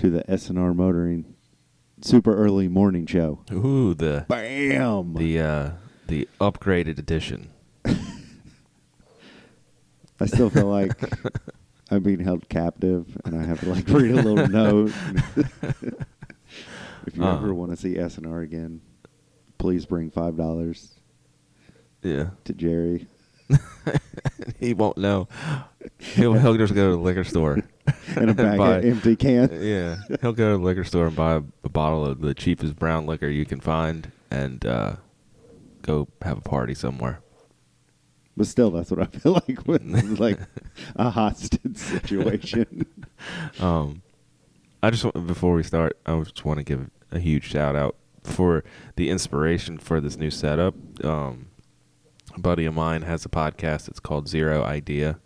to the SNR Motoring super early morning show. Ooh, the Bam! The upgraded edition. I still feel like I'm being held captive, and I have to like read a little note. If you ever want to see SNR again, please bring $5. Yeah. To Jerry. He won't know. He'll just go to the liquor store and a bag of empty cans. Yeah, he'll go to the liquor store and buy a bottle of the cheapest brown liquor you can find, and go have a party somewhere. But still, that's what I feel like with like a hostage situation. I just before we start, I just want to give a huge shout out for the inspiration for this new setup. A buddy of mine has a podcast. It's called Zero Idea.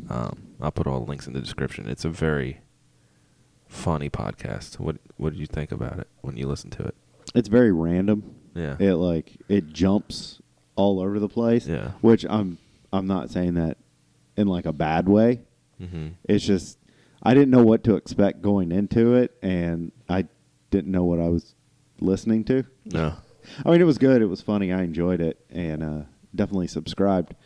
I'll put all the links in the description. It's a very funny podcast. What did you think about it when you listened to it? It's very random. Yeah. It jumps all over the place. Yeah. Which I'm not saying that in like a bad way. Mm-hmm. It's just I didn't know what to expect going into it, and I didn't know what I was listening to. No. I mean, it was good. It was funny. I enjoyed it, and definitely subscribed.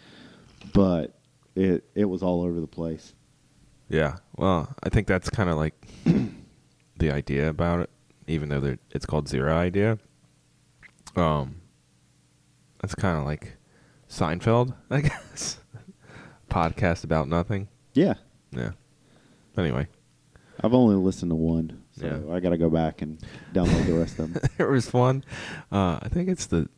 But it was all over the place. Yeah. Well, I think that's kind of like the idea about it, even though it's called Zero Idea. That's kind of like Seinfeld, I guess. Podcast about nothing. Yeah. Yeah. Anyway. I've only listened to one, so yeah. I got to go back and download the rest of them. There was one. I think it's the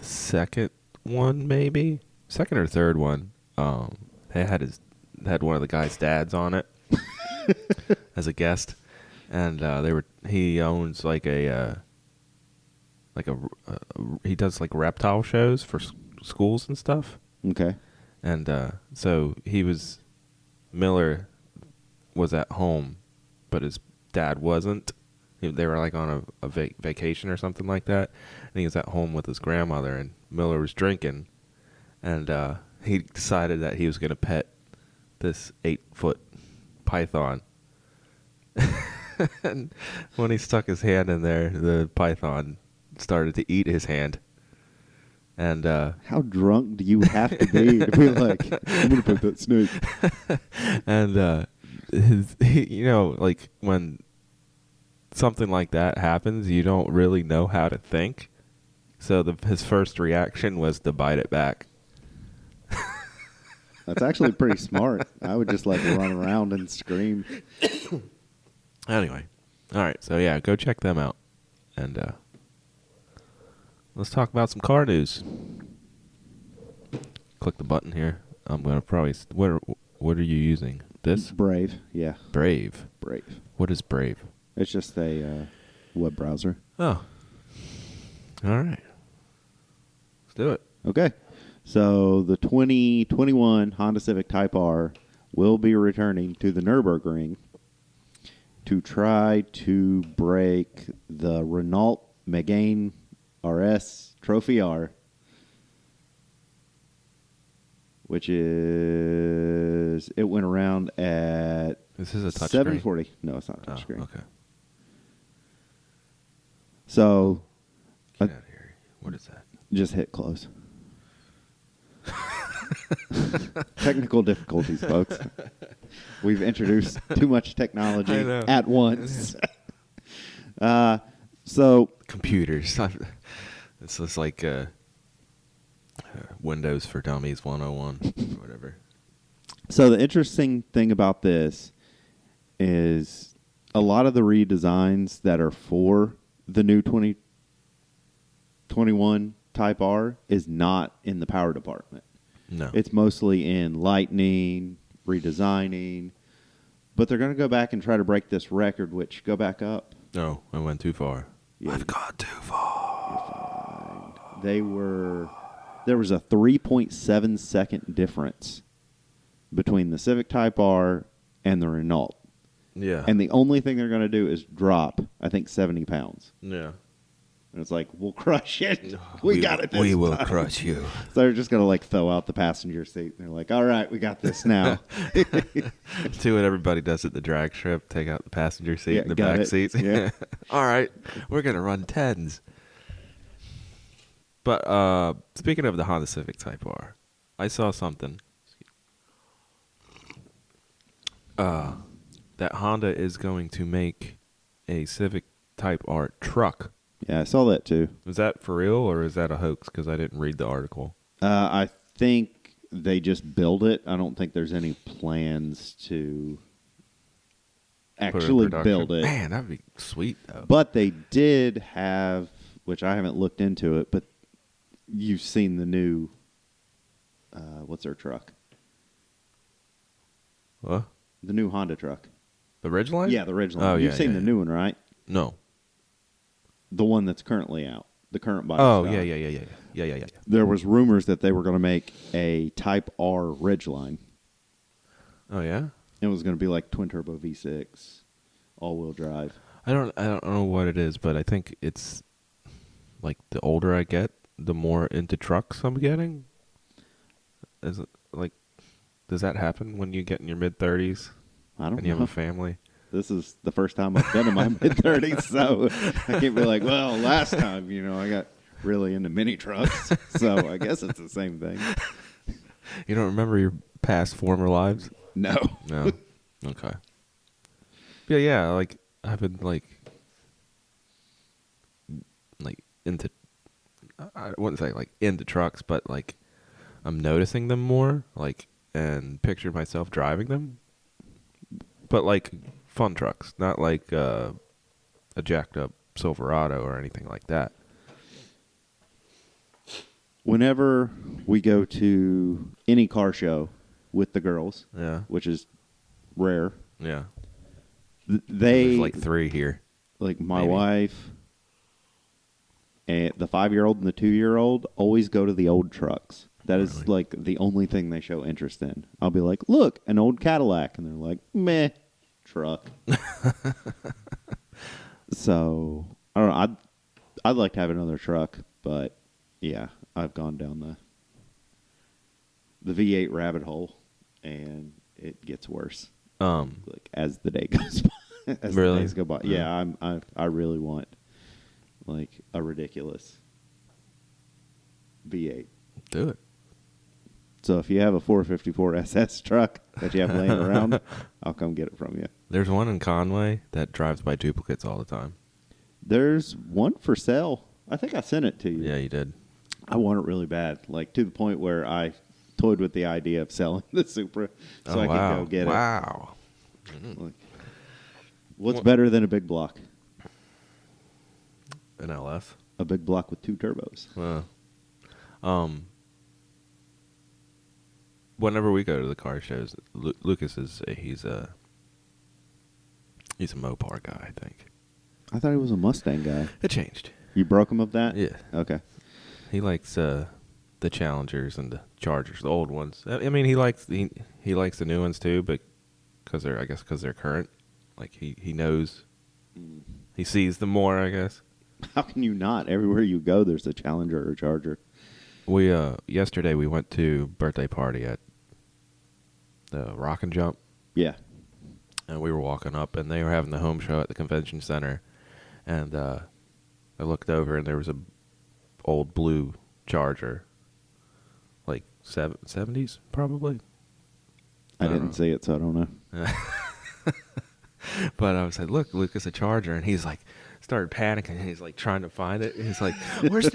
second one, maybe second or third one. They had one of the guy's dads on it as a guest, and he owns like he does like reptile shows for schools and stuff. Okay. And so Miller was at home, but his dad wasn't. They were like on a vacation or something like that, and he was at home with his grandmother, and Miller was drinking, and he decided that he was going to pet this 8-foot python. And when he stuck his hand in there, the python started to eat his hand. And how drunk do you have to be like, I'm going to pet that snake? And like when something like that happens, you don't really know how to think. So his first reaction was to bite it back. That's actually pretty smart. I would just like run around and scream. Anyway. All right. So, yeah, go check them out. And let's talk about some car news. Click the button here. I'm going to probably... What are you using? This? Brave, yeah. Brave? Brave. What is Brave? It's just a web browser. Oh. All right. Let's do it. Okay. So the 2021 Honda Civic Type R will be returning to the Nürburgring to try to break the Renault Megane RS Trophy R, which is, it went around at this is a touch 740. No, it's not a touchscreen. Oh, okay. So, get out of here. What is that? Just hit close. Technical difficulties, folks. We've introduced too much technology at once. So computers. It's just like Windows for Dummies 101 or whatever. So the interesting thing about this is a lot of the redesigns that are for the new 2021 Type R is not in the power department. No. It's mostly in lighting, redesigning, but they're going to go back and try to break this record, which, go back up. No, I went too far. Yeah. I've gone too far. There was a 3.7 second difference between the Civic Type R and the Renault. Yeah. And the only thing they're going to do is drop, I think, 70 pounds. Yeah. And it's like, we'll crush it. We got it this We will time. crush you. So they're just going to like throw out the passenger seat. And they're like, all right, we got this now. Do what everybody does at the drag strip. Take out the passenger seat Yeah, and the got back it. seats. Yeah. All right. We're going to run 10s. But speaking of the Honda Civic Type R, I saw something. That Honda is going to make a Civic Type R truck. Yeah, I saw that too. Is that for real or is that a hoax? Because I didn't read the article. I think they just build it. I don't think there's any plans to Put it in actually production. build it. Man, that'd be sweet though. But they did have, which I haven't looked into it, but you've seen the new, what's their truck? What? The new Honda truck. The Ridgeline? Yeah, the original. Oh, You've yeah, seen yeah, the yeah. new one, right? No. The one that's currently out. The current body Oh, style. yeah. There was rumors that they were going to make a Type R Ridgeline. Oh, yeah? It was going to be like twin turbo V6, all-wheel drive. I don't know what it is, but I think it's like the older I get, the more into trucks I'm getting. Is it like, does that happen when you get in your mid-30s I don't and you have know. a family? This is the first time I've been in my mid-30s, so I can't be like, well, last time, I got really into mini trucks, so I guess it's the same thing. You don't remember your past former lives? No. No. Okay. Yeah, like I've been like into, I wouldn't say like into trucks, but like I'm noticing them more, like, and picture myself driving them. But like fun trucks, not like a jacked up Silverado or anything like that. Whenever we go to any car show with the girls, Yeah. which is rare, Yeah. they There's like 3 here. like my maybe. wife and the 5-year-old and the 2-year-old always go to the old trucks. That is Really? like the only thing they show interest in. I'll be like, look, an old Cadillac. And they're like, meh, truck. So, I don't know. I'd like to have another truck, but yeah, I've gone down the V8 rabbit hole, and it gets worse. Like as the day goes by. As Really? the days go by. Yeah, I really want like a ridiculous V8. Do it. So if you have a 454 SS truck that you have laying around, I'll come get it from you. There's one in Conway that drives by duplicates all the time. There's one for sale. I think I sent it to you. Yeah, you did. I want it really bad, like to the point where I toyed with the idea of selling the Supra so I could go get Wow. it. Like, what's better than a big block? An LS. A big block with 2 turbos. Whenever we go to the car shows, Lucas he's a Mopar guy, I think. I thought he was a Mustang guy. It changed. You broke him of that? Yeah. Okay. He likes the Challengers and the Chargers, the old ones. I mean, he likes he likes the new ones too, but because they're current. Like he knows, he sees them more, I guess. How can you not? Everywhere you go, there's a Challenger or a Charger. We yesterday we went to birthday party at the Rock and Jump, Yeah. and we were walking up, and they were having the home show at the convention center, and I looked over, and there was a old blue Charger, like 70s probably. I don't didn't know. see it, so I don't know. But I was like, "Look, Lucas, a Charger," and he's like, started panicking. And he's like trying to find it. He's like, "Where's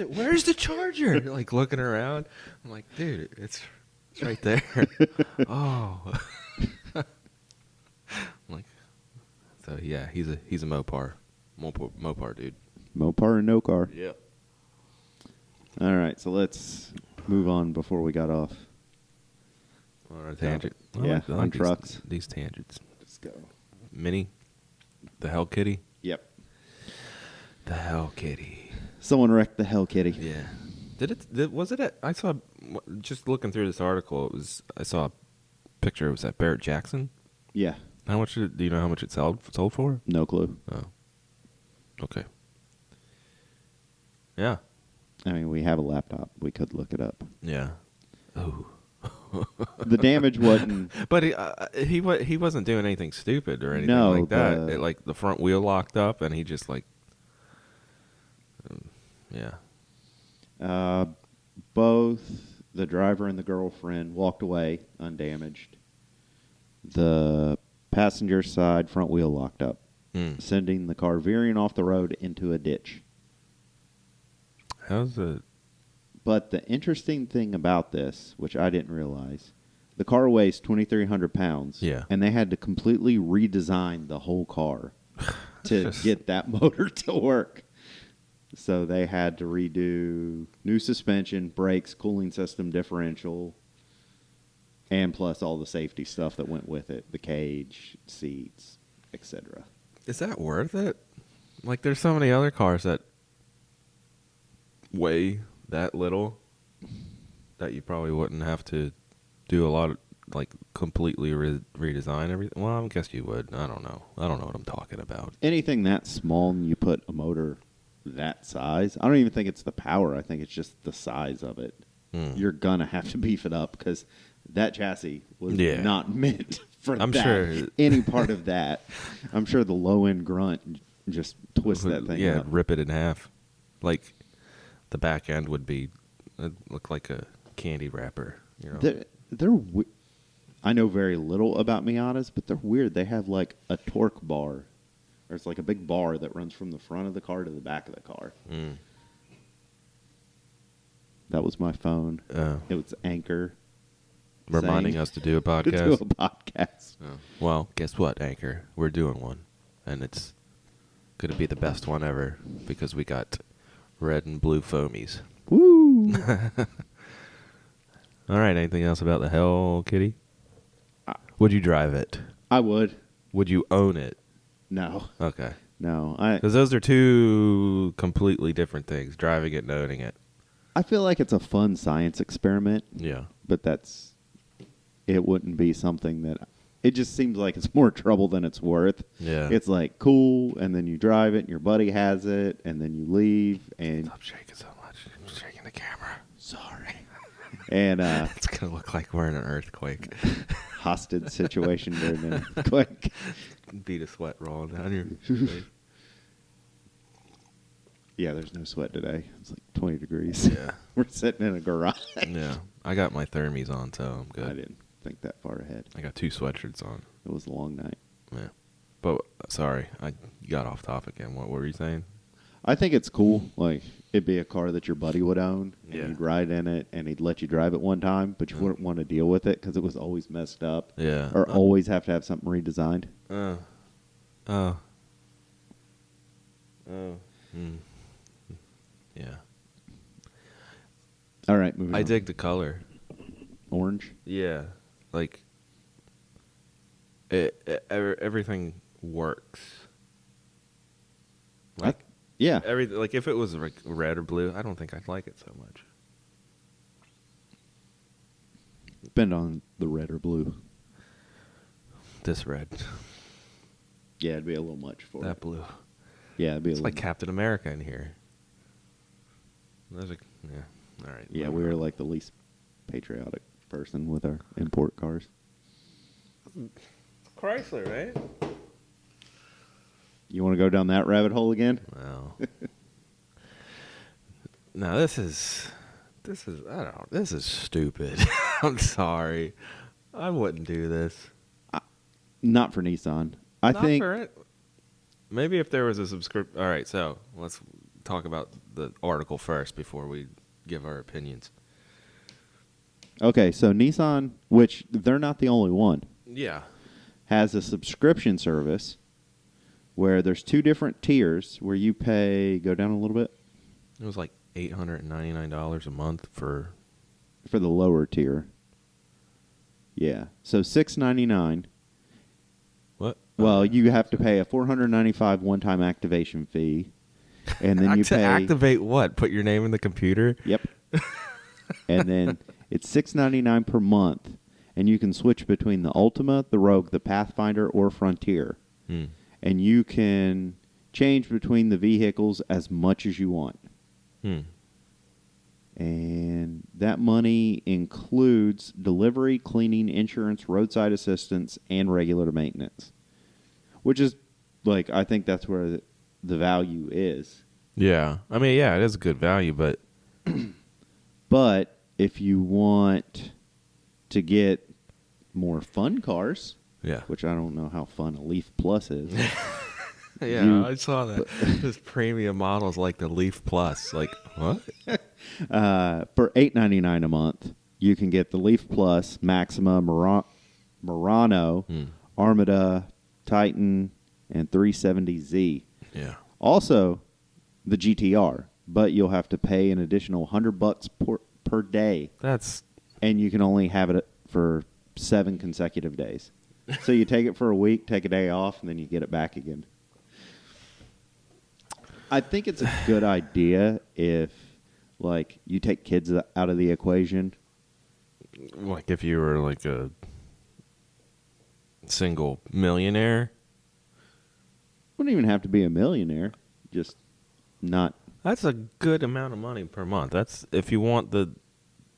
the Charger?" Like looking around. I'm like, "Dude, it's right there." Oh, I'm like, so yeah, he's a Mopar dude. Mopar and no car. Yeah. All right, so let's move on before we got off. On a tangent. Yeah, I on like trucks. These tangents. Let's go. Mini, the Hell Kitty. Yep. The Hell Kitty. Someone wrecked the Hell Kitty. Yeah. Was it at, I saw, just looking through this article, I saw a picture. It was at Barrett Jackson. Yeah. How much do you know how much it sold for? No clue. Oh. Okay. Yeah. I mean, we have a laptop. We could look it up. Yeah. Oh. The damage wasn't. But he wasn't doing anything stupid or anything No, like that. Like the front wheel locked up, and he just like, yeah. Both the driver and the girlfriend walked away undamaged. The passenger side front wheel locked up, sending the car veering off the road into a ditch. How's it? But the interesting thing about this, which I didn't realize, the car weighs 2,300 pounds. Yeah. And they had to completely redesign the whole car to get that motor to work. So they had to redo new suspension, brakes, cooling system, differential, and plus all the safety stuff that went with it, the cage, seats, etc. Is that worth it? Like, there's so many other cars that weigh that little that you probably wouldn't have to do a lot of, like, completely redesign everything. Well, I guess you would. I don't know. I don't know what I'm talking about. Anything that small and you put a motor that size, I don't even think it's the power. I think it's just the size of it. You're going to have to beef it up because that chassis was not meant for I'm that. sure Any part of that. I'm sure the low-end grunt just twist that thing up. Rip it in half. Like, the back end would look like a candy wrapper. You know? They're I know very little about Miatas, but they're weird. They have like a torque bar. Or it's like a big bar that runs from the front of the car to the back of the car. That was my phone. It was Anchor. Reminding us to do a podcast. To do a podcast. Oh. Well, guess what, Anchor? We're doing one. And it's going to be the best one ever because we got red and blue foamies. Woo! All right, anything else about the Hell Kitty? Would you drive it? I would. Would you own it? No. Okay. No. Because those are two completely different things, driving it and owning it. I feel like it's a fun science experiment. Yeah. But it wouldn't be something that, it just seems like it's more trouble than it's worth. Yeah. It's like cool, and then you drive it, and your buddy has it, and then you leave, and... Stop shaking so much. I'm shaking the camera. Sorry. And, it's going to look like we're in an earthquake. hostage situation during an earthquake. Bead of sweat rolling down your face. Yeah, there's no sweat today. It's like 20 degrees. Yeah. We're sitting in a garage. Yeah. I got my thermies on, so I'm good. I didn't think that far ahead. I got 2 sweatshirts on. It was a long night. Yeah. But, sorry, I got off topic again. What were you saying? I think it's cool. Like, it'd be a car that your buddy would own. And Yeah. you'd ride in it, and he'd let you drive it one time, but you wouldn't want to deal with it because it was always messed up. Yeah. Or always have to have something redesigned. Yeah. All right, moving on. I dig the color. Orange? Yeah. Like, everything works. Like, yeah. like if it was like red or blue, I don't think I'd like it so much. Depend on the red or blue. This red. Yeah, it'd be a little much for That it. blue. Yeah, it'd be It's a like little... Captain America in here. There's yeah. All right. Yeah, we were like the least patriotic person with our import cars. Chrysler, right? You want to go down that rabbit hole again? Well. No, this is I don't know. This is stupid. I'm sorry. I wouldn't do this. Not for Nissan. I Not think for it. Maybe if there was a subscription. All right, so let's talk about the article first before we give our opinions. Okay, so Nissan, which they're not the only one, Yeah. has a subscription service where there's 2 different tiers where you pay, go down a little bit, It was like $899 a month for for the lower tier. Yeah. So $699. what? Well, you have to pay a $495 one-time activation fee, and then you pay activate what? Put your name in the computer? Yep. And then it's $699 per month, and you can switch between the Ultima, the Rogue, the Pathfinder, or Frontier. Hmm. And you can change between the vehicles as much as you want. And that money includes delivery, cleaning, insurance, roadside assistance, and regular maintenance. Which is, like, I think that's where the value is. Yeah. I mean, yeah, it is a good value, but... But if you want to get more fun cars, Yeah. which I don't know how fun a Leaf Plus is. Yeah, I saw that. Those premium models like the Leaf Plus. Like, what? For $8.99 a month, you can get the Leaf Plus, Maxima, Murano, Armada, Titan, and 370Z. Yeah. Also, the GTR, but you'll have to pay an additional $100 per day. And you can only have it for 7 consecutive days. So you take it for a week, take a day off, and then you get it back again. I think it's a good idea if, like, you take kids out of the equation. Like if you were like a single millionaire. Wouldn't even have to be a millionaire. Just not. That's a good amount of money per month. That's if you want the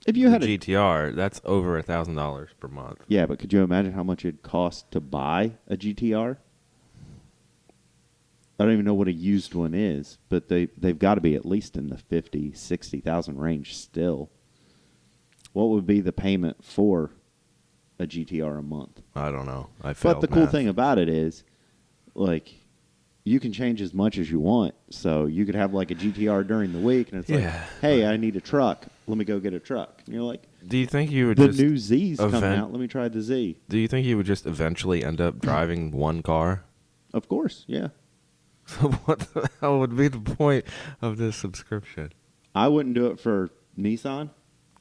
GTR, that's over $1,000 per month. Yeah, but could you imagine how much it'd cost to buy a GTR? I don't even know what a used one is, but they've got to be at least in the 50, 60,000 range still. What would be the payment for a GTR a month? I don't know. But the cool thing about it is, like, you can change as much as you want. So you could have like a GTR during the week, and it's like, hey, I need a truck. Let me go get a truck. And you're like, do you think you would the new Z's coming out? Let me try the Z. Do you think you would just eventually end up driving one car? Of course, yeah. So what the hell would be the point of this subscription? I wouldn't do it for Nissan.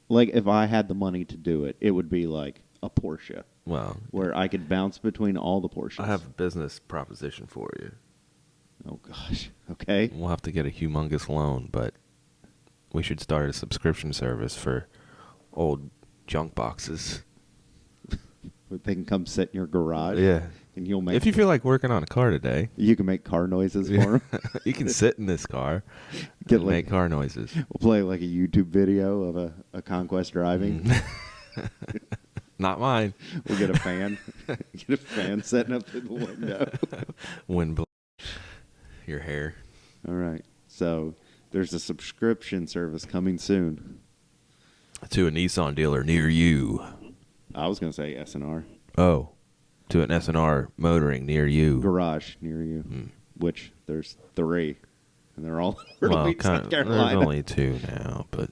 Like, if I had the money to do it, it would be like a Porsche. Well, where I could bounce between all the Porsches. I have a business proposition for you. Oh, gosh. Okay. We'll have to get a humongous loan, but we should start a subscription service for old junk boxes. They can come sit in your garage. Yeah. And you'll make. If you feel like working on a car today, you can make car noises for them. You can sit in this car and make car noises. We'll play like a YouTube video of a Conquest driving. Not mine. We'll get a fan. Get a fan setting up to the window. Wind blow your hair. All right. So there's a subscription service coming soon. To a Nissan dealer near you. I was going to say SNR. Oh. To an SNR motoring near you. Garage near you. Which there's 3. And they're all early South Carolina. There's only 2 now, but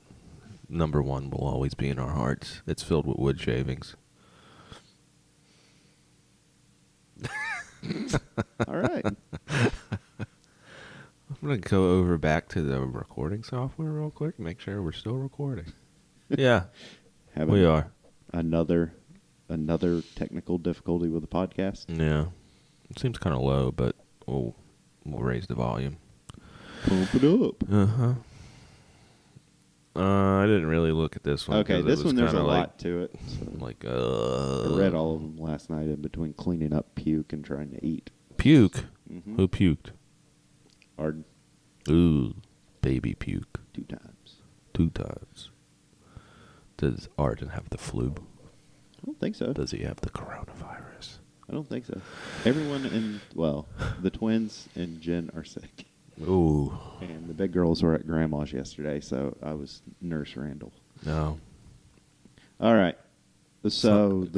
number 1 will always be in our hearts. It's filled with wood shavings. All right. I'm going to go over back to the recording software real quick and make sure we're still recording. Yeah, we are. Another technical difficulty with the podcast. Yeah. It seems kind of low, but we'll raise the volume. Pump it up. Uh-huh. I didn't really look at this one. Okay, this one there's a lot to it. So I read all of them last night in between cleaning up puke and trying to eat. Puke? Mm-hmm. Who puked? Arden. Ooh, baby puke. 2 times. 2 times. Does Arden have the flu? I don't think so. Does he have the coronavirus? I don't think so. Everyone the twins and Jen are sick. Ooh. And the big girls were at Grandma's yesterday, so I was Nurse Randall. No. All right. So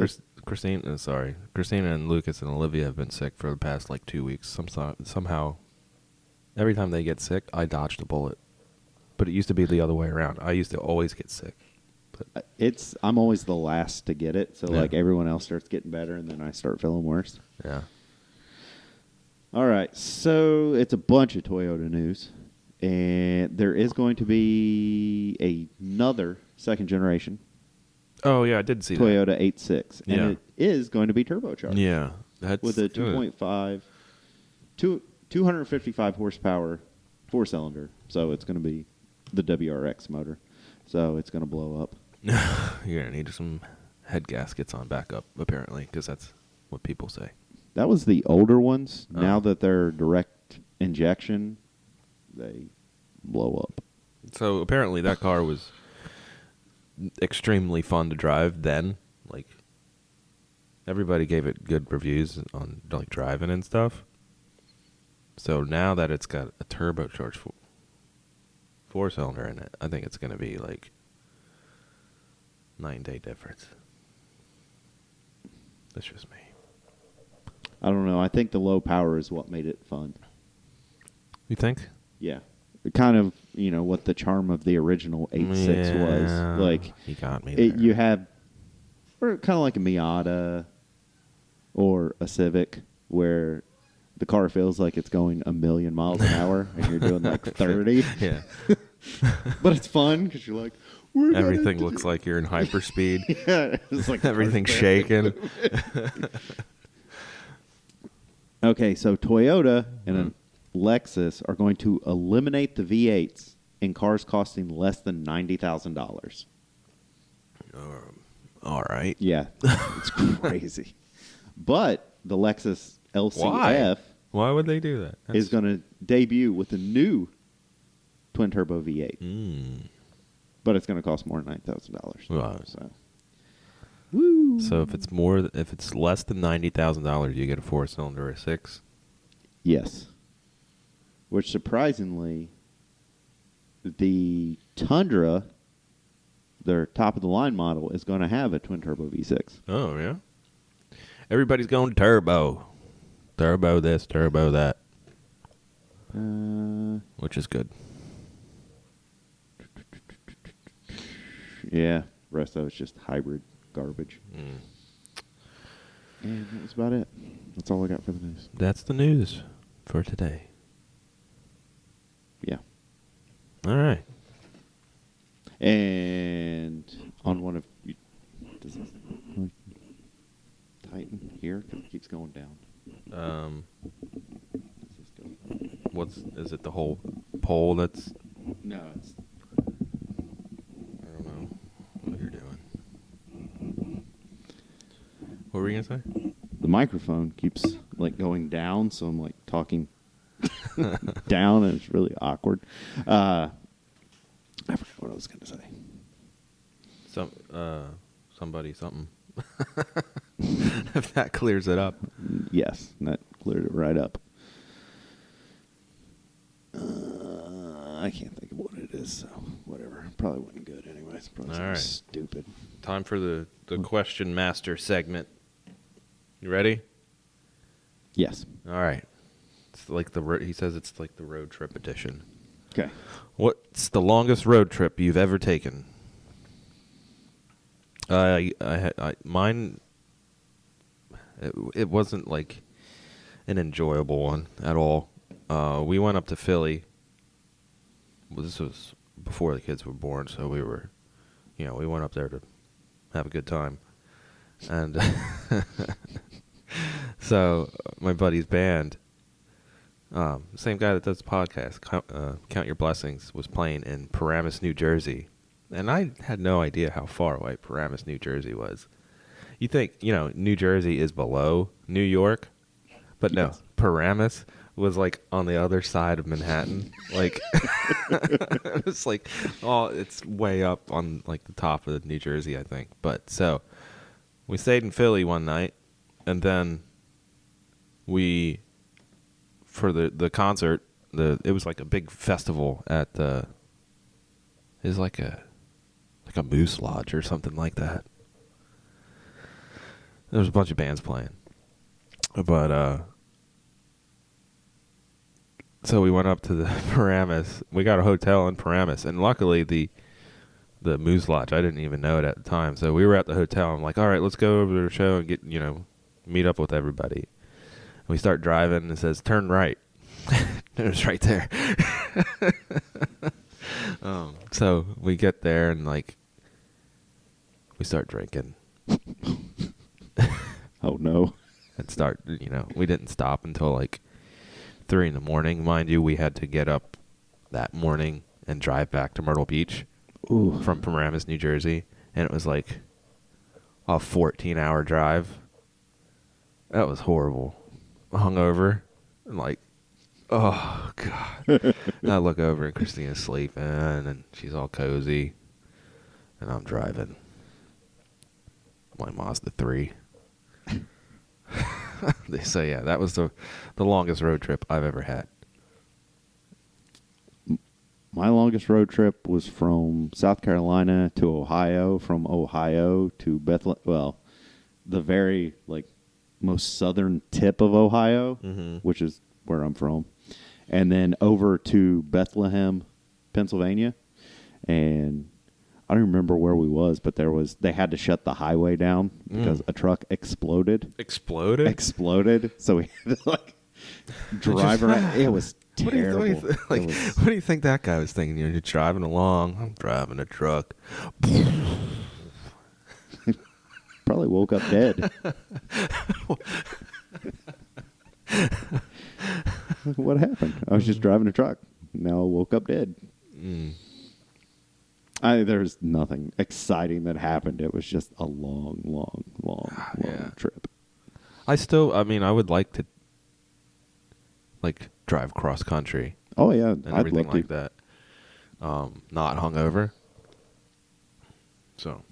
Christina and Lucas and Olivia have been sick for the past 2 weeks. Somehow, every time they get sick, I dodged a bullet. But it used to be the other way around. I used to always get sick. But I'm always the last to get it, so everyone else starts getting better, and then I start feeling worse. Yeah. All right, so it's a bunch of Toyota news, and there is going to be another second generation. Oh yeah, I did see Toyota that. 86, and it is going to be turbocharged. Yeah, with a 2.5, 255 horsepower 4-cylinder. So it's going to be the WRX motor. So it's going to blow up. You're going to need some head gaskets on backup, apparently, because that's what people say. That was the older ones. Oh. Now that they're direct injection, they blow up. So apparently that car was extremely fun to drive then. Like, everybody gave it good reviews on like driving and stuff. So now that it's got a turbocharged four-cylinder in it, I think it's going to be like 9-day difference. That's just me. I don't know. I think the low power is what made it fun. You think? Yeah. Kind of, what the charm of the original 8.6 was. Like, you got me there. you have, or kind of like a Miata or a Civic, where the car feels like it's going a million miles an hour, and you're doing like 30. Yeah. But it's fun because you're like, everything looks like you're in hyperspeed. Yeah, it's like everything's shaking. Okay, so Toyota and a Lexus are going to eliminate the V8s in cars costing less than $90,000. All right. Yeah, it's crazy. But the Lexus LCF Why would they do that? is going to debut with a new twin-turbo V8. But it's going to cost more than $9,000. Wow. So. Woo. So if it's less than $90,000, you get a 4-cylinder or a 6. Yes. Which surprisingly, the Tundra, their top of the line model, is going to have a twin turbo V6. Oh yeah. Everybody's going turbo. Turbo this, turbo that. Which is good. Yeah. The rest of it's just hybrid garbage. And that was about it. That's all I got for the news. That's the news for today. Yeah. All right. And on one of you, does this tighten here? 'Cause it keeps going down. Does this go up? Is it the whole pole that's? No, it's. I don't know what you're doing. What were you gonna say? The microphone keeps like going down, so I'm like talking down, and it's really awkward. I forgot what I was going to say. Somebody, something. If that clears it up. Yes, that cleared it right up. I can't think of what it is, so whatever. Probably wasn't good anyways. Probably something stupid. Time for the question master segment. You ready? Yes. All right. It's like he says it's like the road trip edition. Okay. What's the longest road trip you've ever taken? Mine. It wasn't like an enjoyable one at all. We went up to Philly. Well, this was before the kids were born, so we went up there to have a good time, and so my buddy's band. Same guy that does the podcast, Count Your Blessings, was playing in Paramus, New Jersey. And I had no idea how far away Paramus, New Jersey was. You think, New Jersey is below New York, but no, yes. Paramus was like on the other side of Manhattan. Like, it's like, it's way up on like the top of New Jersey, I think. But so we stayed in Philly one night, and then for the concert, it was like a big festival at it was like a Moose Lodge or something like that. There was a bunch of bands playing, but so we went up to the Paramus. We got a hotel in Paramus, and luckily the Moose Lodge, I didn't even know it at the time. So we were at the hotel. I'm like, all right, let's go over to the show and get meet up with everybody. We start driving, and it says, turn right. It was right there. So we get there, and, we start drinking. Oh, no. And we didn't stop until, 3 in the morning. Mind you, we had to get up that morning and drive back to Myrtle Beach. Ooh. From Paramus, New Jersey. And it was, a 14-hour drive. That was horrible. Hungover, and Oh God! I look over and Christina's sleeping, and she's all cozy, and I'm driving my Mazda 3. So yeah, that was the longest road trip I've ever had. My longest road trip was from South Carolina to Ohio, from Ohio to Bethlehem. Well, the very most southern tip of Ohio, which is where I'm from, and then over to Bethlehem, Pennsylvania. And I don't remember where we was, but they had to shut the highway down because a truck exploded. Exploded. So we had to drive around. It was terrible. What do you think that guy was thinking? You're driving along. I'm driving a truck. Probably woke up dead. What happened? I was just driving a truck. Now I woke up dead. There's nothing exciting that happened. It was just a long trip. I would like to drive cross country. Oh yeah, And I'd everything love like to. that. Not hungover. So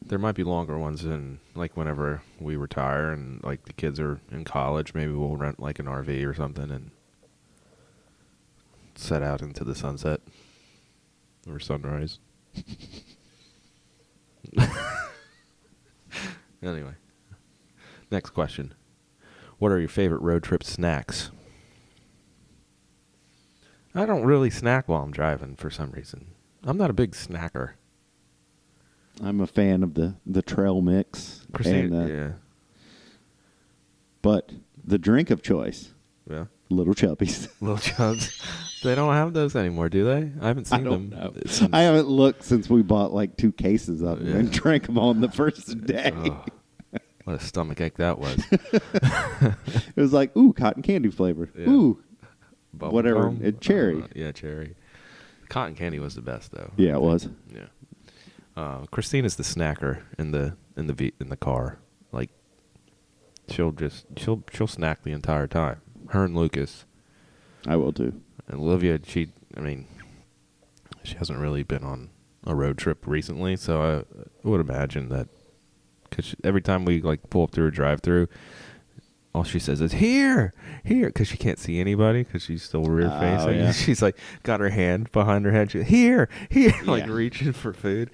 there might be longer ones in whenever we retire and the kids are in college. Maybe we'll rent an RV or something and set out into the sunset or sunrise. Anyway, next question. What are your favorite road trip snacks? I don't really snack while I'm driving for some reason. I'm not a big snacker. I'm a fan of the trail mix. Yeah. But the drink of choice, Yeah. Little Chubbies. Little Chubs. They don't have those anymore, do they? I haven't seen them. I don't know. I haven't looked since we bought 2 cases of them and drank them on the first day. Oh, what a stomachache that was. It was ooh, cotton candy flavor. Yeah. Ooh, Bubble whatever. gum? Cherry. Yeah, cherry. Cotton candy was the best, though. Yeah, it was. Yeah. Christina's the snacker in the car. She'll snack the entire time. Her and Lucas. I will too. And Olivia, she hasn't really been on a road trip recently, so I would imagine that because every time we pull up through a drive-through, all she says is here, because she can't see anybody because she's still rear facing. Yeah. She's got her hand behind her head. She's here, reaching for food.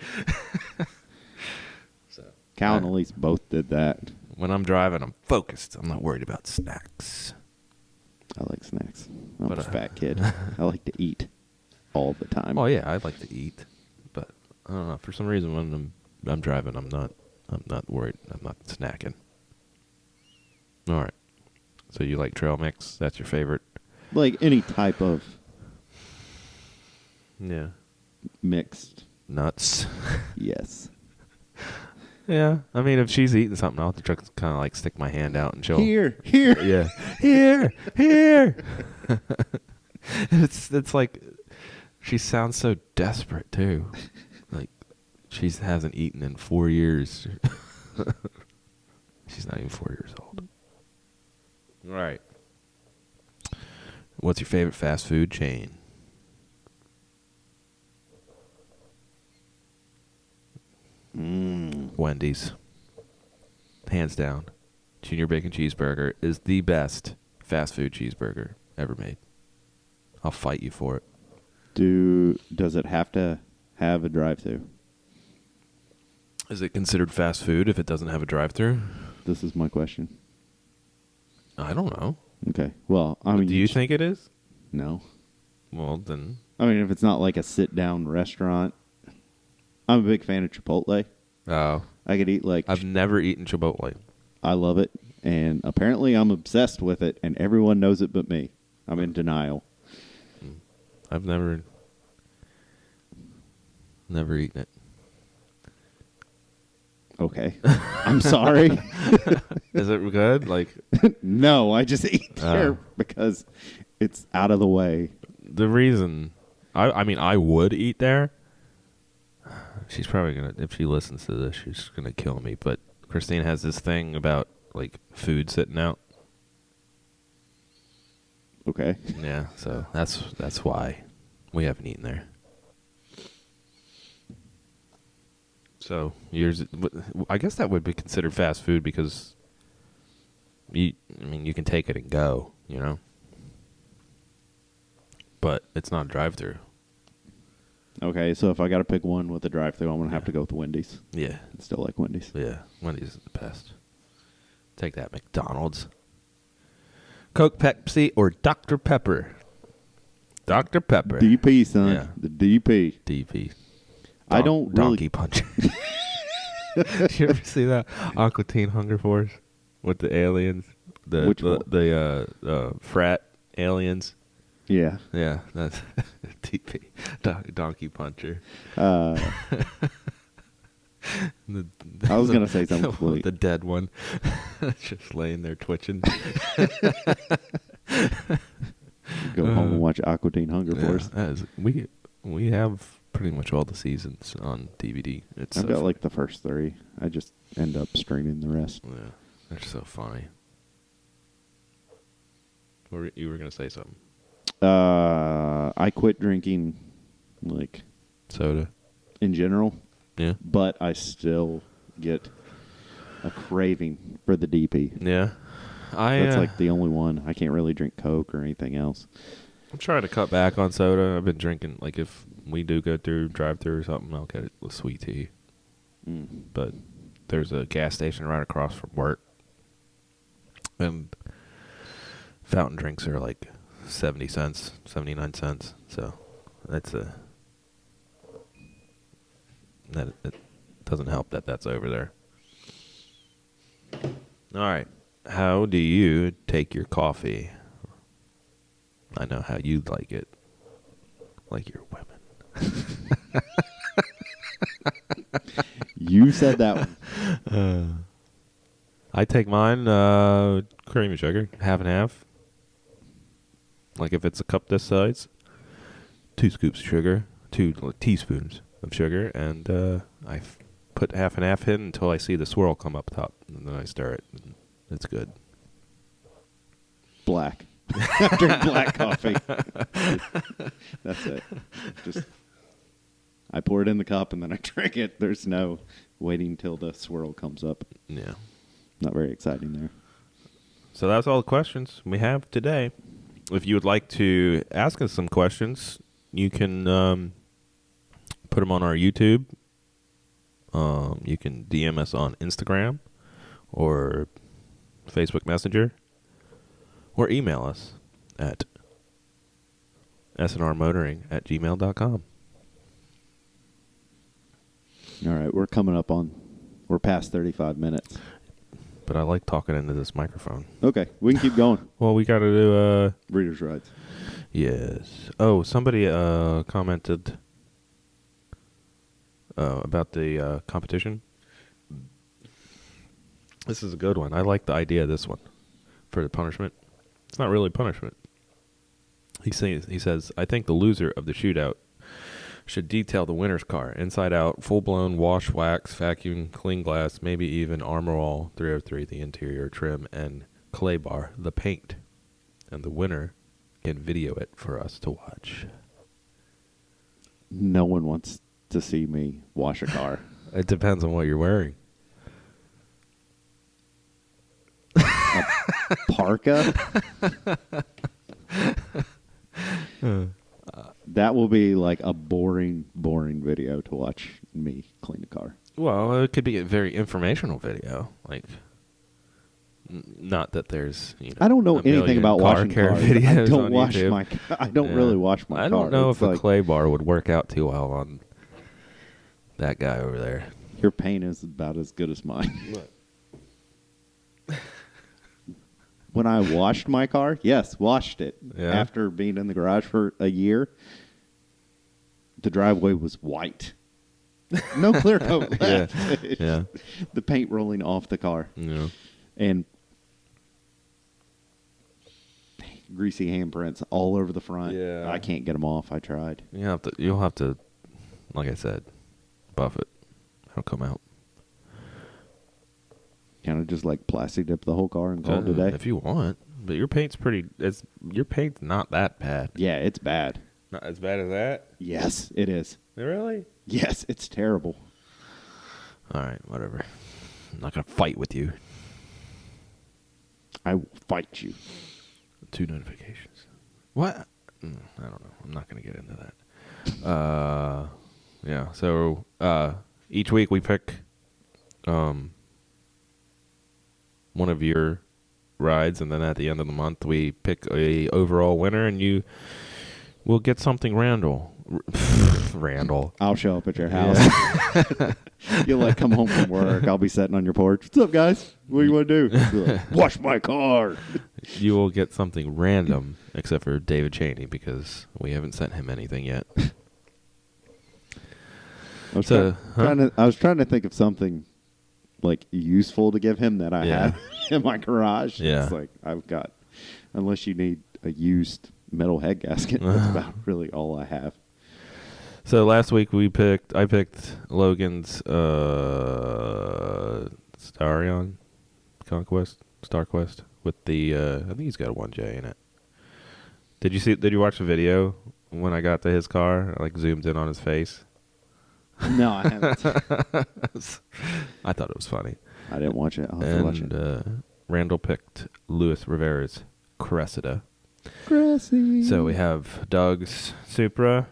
So Cal and Elise both did that. when I'm driving, I'm focused. I'm not worried about snacks. I like snacks. I'm a fat kid. I like to eat all the time. Oh yeah, I like to eat, but I don't know. For some reason, when I'm driving, I'm not worried. I'm not snacking. All right. So you like trail mix? That's your favorite? Any type of mixed nuts. Yes. Yeah. I mean, if she's eating something, I'll have to kind of stick my hand out and she'll Here. Yeah. Here. It's like she sounds so desperate too. She hasn't eaten in 4 years. She's not even 4 years old. All right. What's your favorite fast food chain? Wendy's. Hands down. Junior Bacon Cheeseburger is the best fast food cheeseburger ever made. I'll fight you for it. Does it have to have a drive-thru? Is it considered fast food if it doesn't have a drive-thru? This is my question. I don't know. Okay. Well, I mean, Do you think it is? No. Well, then. I mean, if it's not like a sit-down restaurant, I'm a big fan of Chipotle. Oh. I could eat I've never eaten Chipotle. I love it, and apparently I'm obsessed with it, and everyone knows it but me. I'm in denial. I've never eaten it. Okay. I'm sorry. Is it good? No, I just eat there because it's out of the way. The reason, I mean, I would eat there. She's probably going to, if she listens to this, she's going to kill me. But Christine has this thing about, food sitting out. Okay. Yeah, so that's why we haven't eaten there. So yours, I guess that would be considered fast food because you can take it and go, but it's not a drive-through. Okay, so if I got to pick one with a drive-through, I'm going to have to go with Wendy's. Yeah, I still like Wendy's. yeah, Wendy's is the best. Take that, McDonald's. Coke, Pepsi, or Dr. Pepper? Dr. Pepper. DP, son. Yeah. The DP. DP. I don't really... Donkey Puncher. Did you ever see that Aqua Teen Hunger Force with the aliens? Which one? The frat aliens. Yeah. Yeah, that's DP. Donkey Puncher. I was going to say something completely. The dead one. Just laying there twitching. Go home and watch Aqua Teen Hunger Force. We have pretty much all the seasons on DVD. I've got like the first 3. I just end up streaming the rest. Yeah, they're so funny. You were going to say something. I quit drinking, like, soda in general. Yeah. But I still get a craving for the DP. Yeah. That's like the only one. I can't really drink Coke or anything else. I'm trying to cut back on soda. I've been drinking, like, if we do go through drive-through or something, I'll get it with sweet tea. But there's a gas station right across from work. And fountain drinks are like 70 cents, 79 cents. So that's it doesn't help that that's over there. All right. How do you take your coffee? I know how you like it. Like your women. You said that one. I take mine cream and sugar, half and half. Like if it's a cup this size, 2 scoops of sugar, 2 teaspoons of sugar, and I put half and half in until I see the swirl come up top, and then I stir it. And it's good. Black. I drink black coffee. That's it. Just I pour it in the cup and then I drink it. There's no waiting till the swirl comes up. Yeah. Not very exciting there. So that's all the questions we have today. If you would like to ask us some questions, you can put them on our YouTube. You can DM us on Instagram or Facebook Messenger, or email us at sandrmotoring@gmail.com. All right, we're past 35 minutes. But I like talking into this microphone. Okay, we can keep going. Well, we got to do Reader's Rights. Yes. Oh, somebody commented about the competition. This is a good one. I like the idea of this one for the punishment. It's not really punishment. He says, I think the loser of the shootout should detail the winner's car, inside out, full-blown wash, wax, vacuum, clean glass, maybe even Armor All 303, the interior trim, and clay bar, the paint. And the winner can video it for us to watch. No one wants to see me wash a car. It depends on what you're wearing. A parka? That will be like a boring video to watch me clean a car. Well, it could be a very informational video. Like, not that there's, I don't know anything about washing care cars. videos I don't on wash YouTube. I don't really wash my car. I don't know It's if like, a clay bar would work out too well on that guy over there. Your paint is about as good as mine. When I washed my car, washed it. Yeah. After being in the garage for a year, the driveway was white. No clear coat left. Yeah. The paint rolling off the car. Yeah. And greasy handprints all over the front. Yeah. I can't get them off. I tried. You'll have to, like I said, buff it. It'll come out. Kind of just like plastic dip the whole car and call it a day. If you want. But your paint's your paint's not that bad. Yeah, it's bad. Not as bad as that? Yes, it is. Really? Yes, it's terrible. All right, whatever. I'm not going to fight with you. I will fight you. 2 notifications. What? I don't know. I'm not going to get into that. Yeah, so each week we pick one of your rides, and then at the end of the month we pick a overall winner, and you will get something Randall. I'll show up at your house. Yeah. You'll come home from work. I'll be sitting on your porch. What's up, guys? What do you want to do? Be like, wash my car. You will get something random, except for David Cheney, because we haven't sent him anything yet. I was trying to think of something useful to give him that I have in my garage. Yeah. It's I've got, unless you need a used metal head gasket, that's about really all I have. So last week I picked Logan's Starion StarQuest with the I think he's got a 1J in it. Did you watch the video when I got to his car? I zoomed in on his face. No, I haven't. I thought it was funny. I didn't watch it. I'll have to watch it. Randall picked Luis Rivera's Cressida. Cressy. So we have Doug's Supra,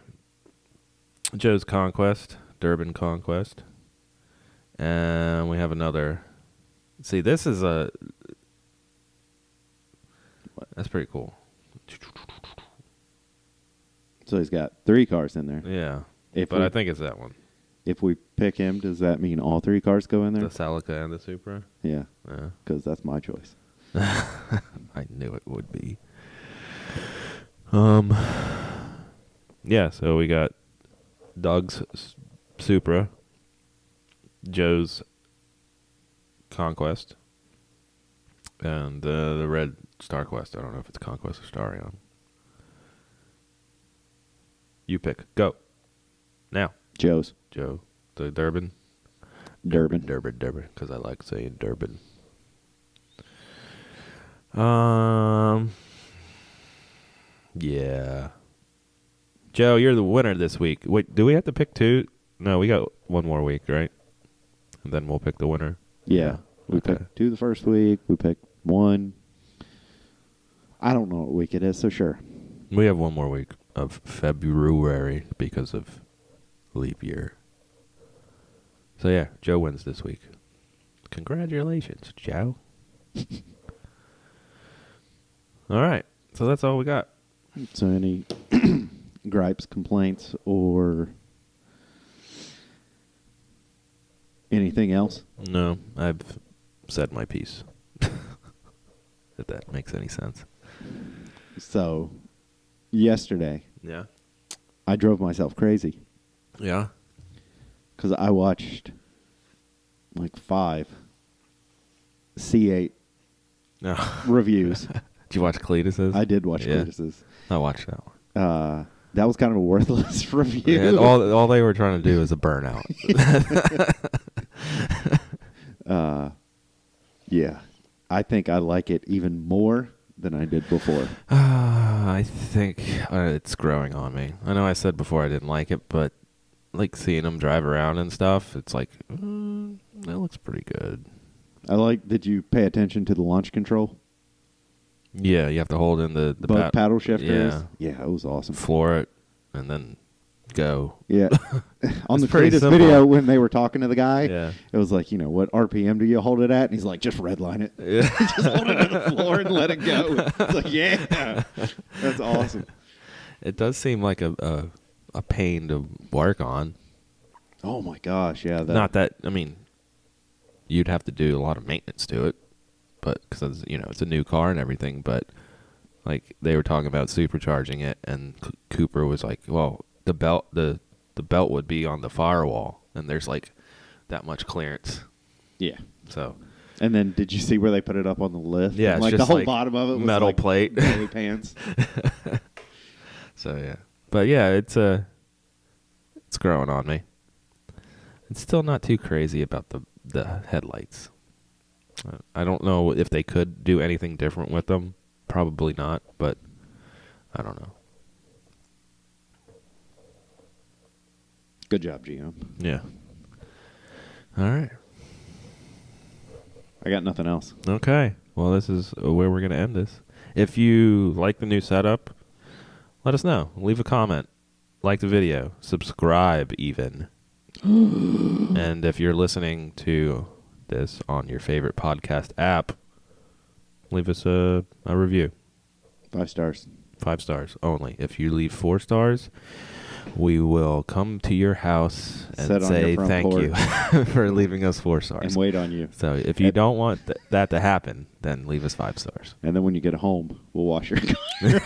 Joe's Conquest, Durbin Conquest, and we have another. See, this is that's pretty cool. So he's got 3 cars in there. Yeah, But I think it's that one. If we pick him, does that mean all 3 cars go in there? The Celica and the Supra. Yeah, Yeah. because that's my choice. I knew it would be. Yeah, so we got Doug's Supra, Joe's Conquest, and the red StarQuest. I don't know if it's Conquest or Starion. You pick. Go. Now. Joe's. Joe. The Durbin. Durbin. Because I like saying Durbin. Yeah. Joe, you're the winner this week. Wait, do we have to pick 2? No, we got one more week, right? And then we'll pick the winner. Yeah. We picked 2 the first week. We picked 1. I don't know what week it is, so sure. We have one more week of February because of leap year. So yeah, Joe wins this week. Congratulations, Joe. All right. So that's all we got. So any gripes, complaints, or anything else? No, I've said my piece. If that makes any sense. So, yesterday, Yeah. I drove myself crazy Yeah. because I watched 5 C8 No. reviews. Did you watch Cletus's? I did watch Yeah. Curtis's. I watched that one. That was kind of a worthless review. Yeah, all they were trying to do is a burnout. Yeah. I think I like it even more than I did before. I think it's growing on me. I know I said before I didn't like it, but seeing them drive around and stuff, it's that looks pretty good. Did you pay attention to the launch control? Yeah, you have to hold in the Both paddle shifters? Yeah. Yeah, it was awesome. Floor it, and then go. Yeah. On the pretty Cletus simple. video, when they were talking to the guy, Yeah. it was what RPM do you hold it at? And he's like, just redline it. Yeah. Just hold it on the floor and let it go. It's yeah. That's awesome. It does seem like a pain to work on. Oh, my gosh. Yeah. Not that, you'd have to do a lot of maintenance to it, but because, it's a new car and everything, but they were talking about supercharging it, and Cooper was like, well, the belt would be on the firewall, and there's that much clearance. Yeah. So. And then did you see where they put it up on the lift? Yeah, and, it's just the whole bottom of it was metal plate, belly pants. So yeah, but yeah, it's growing on me. It's still not too crazy about the headlights. I don't know if they could do anything different with them, Probably not, but I don't know. Good job, GM. Yeah. All right. I got nothing else. Okay. Well, this is where we're going to end this. If you like the new setup, let us know. Leave a comment. Like the video. Subscribe even. And if you're listening to this on your favorite podcast app, leave us a review. 5 stars. 5 stars only. If you leave 4 stars, we will come to your house and Sit on say your front thank you for leaving us 4 stars. And wait on you. So if you don't want that to happen, then leave us 5 stars. And then when you get home, we'll wash your car.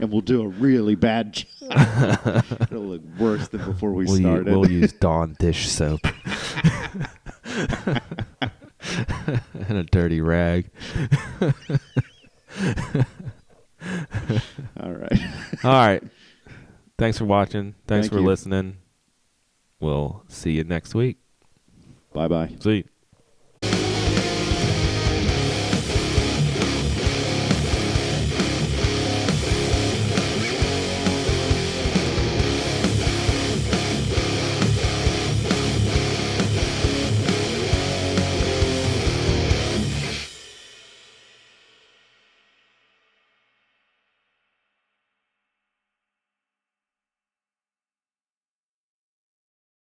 And we'll do a really bad job. It'll look worse than before we started. We'll use Dawn dish soap. And a dirty rag. All right. All right. Thanks for watching. Thanks Thank for you. listening. We'll see you next week. Bye-bye. See you.